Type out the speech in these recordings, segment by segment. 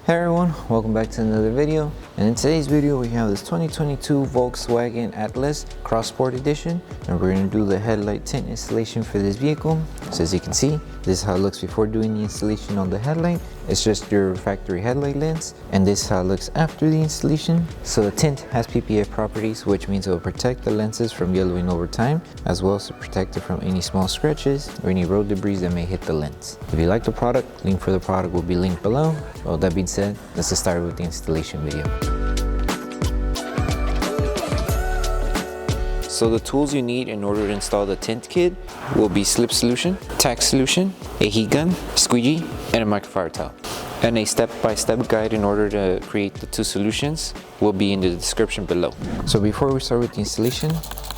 Hey everyone, welcome back to another video. And in today's video we have this 2022 Volkswagen Atlas Cross Sport edition, and we're going to do the headlight tint installation for this vehicle. So as you can see, this is how it looks before doing the installation on the headlight. It's just your factory headlight lens, and this is how it looks after the installation. So the tint has PPF properties, which means it will protect the lenses from yellowing over time, as well as to protect it from any small scratches or any road debris that may hit the lens. If you like the product, link for the product will be linked below. Well, that being said, let's get started with the installation video. So the tools you need in order to install the tint kit will be Slip Solution, Tack Solution, a heat gun, squeegee, and a microfiber towel. And a step-by-step guide in order to create the two solutions will be in the description below. So before we start with the installation,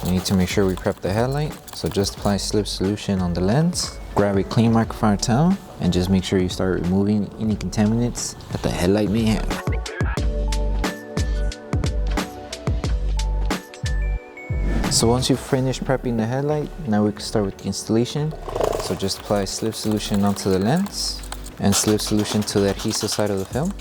we need to make sure we prep the headlight. So just apply Slip Solution on the lens, grab a clean microfiber towel, and just make sure you start removing any contaminants that the headlight may have. So once you've finished prepping the headlight, now we can start with the installation. So just apply Slip Solution onto the lens and Slip Solution to the adhesive side of the film.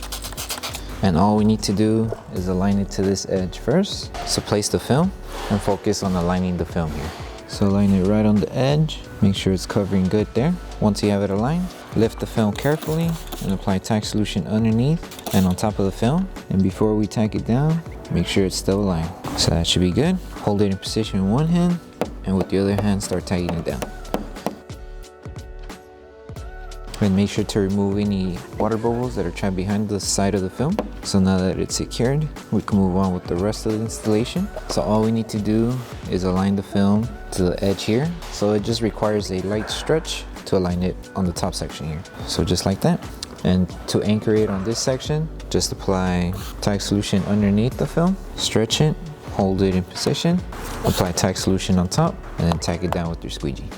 And all we need to do is align it to this edge first. So place the film and focus on aligning the film here. So align it right on the edge, make sure it's covering good there. Once you have it aligned, lift the film carefully and apply Tack Solution underneath and on top of the film. And before we tack it down, make sure it's still aligned. So that should be good. Hold it in position with one hand, and with the other hand start tacking it down. And make sure to remove any water bubbles that are trapped behind the side of the film. So now that it's secured, we can move on with the rest of the installation. So all we need to do is align the film to the edge here. So it just requires a light stretch to align it on the top section here. So just like that. And to anchor it on this section, just apply Tack Solution underneath the film, stretch it, hold it in position, apply Tack Solution on top, and then tack it down with your squeegee.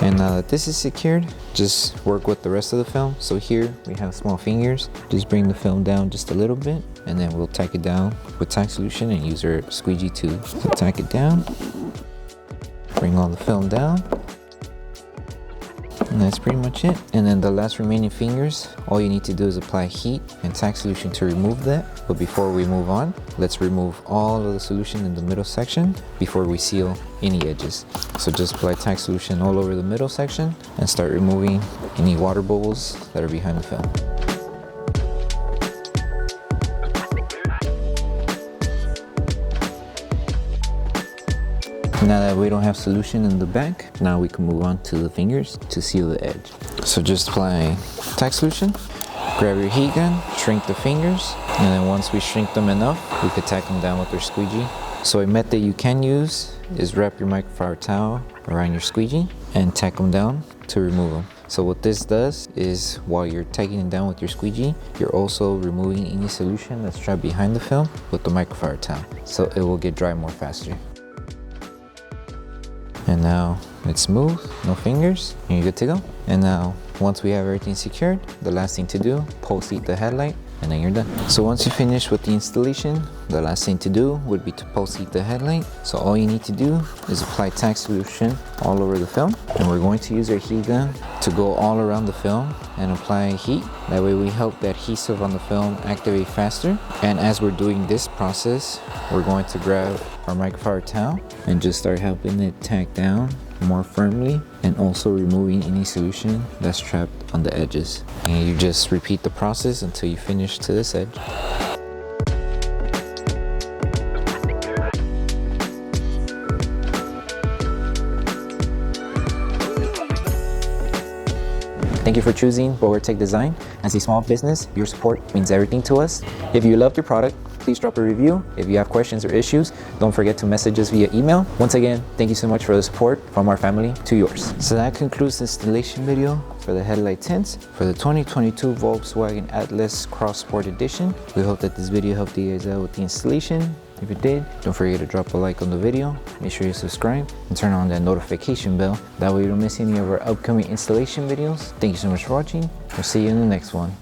And now that this is secured, just work with the rest of the film. So here we have small fingers. Just bring the film down just a little bit, and then we'll tack it down with Tack Solution and use our squeegee too. So tack it down, bring all the film down. And that's pretty much it. And then the last remaining fingers, all you need to do is apply heat and Tack Solution to remove that. But before we move on, let's remove all of the solution in the middle section before we seal any edges. So just apply Tack Solution all over the middle section and start removing any water bubbles that are behind the film. Now that we don't have solution in the back, now we can move on to the fingers to seal the edge. So just apply Tack Solution, grab your heat gun, shrink the fingers, and then once we shrink them enough, we could tack them down with our squeegee. So a method you can use is wrap your microfiber towel around your squeegee and tack them down to remove them. So what this does is while you're tacking it down with your squeegee, you're also removing any solution that's trapped behind the film with the microfiber towel. So it will get dry more faster. And now it's smooth, no fingers, and you're good to go. And now, once we have everything secured, the last thing to do, post heat the headlight, and then you're done. So once you finish with the installation, the last thing to do would be to post heat the headlight. So all you need to do is apply Tack Solution all over the film. And we're going to use our heat gun to go all around the film and apply heat. That way we help the adhesive on the film activate faster. And as we're doing this process, we're going to grab our microfiber towel and just start helping it tack down more firmly, and also removing any solution that's trapped on the edges. And you just repeat the process until you finish to this edge. Thank you for choosing Bogar Tech Design. As a small business, your support means everything to us. If you loved your product, please drop a review. If you have questions or issues, don't forget to message us via email. Once again, thank you so much for the support from our family to yours. So that concludes the installation video for the headlight tints for the 2022 Volkswagen Atlas Cross Sport edition. We hope that this video helped you guys out with the installation. If it did, don't forget to drop a like on the video, make sure you subscribe, and turn on that notification bell. That way you don't miss any of our upcoming installation videos. Thank you so much for watching. We'll see you in the next one.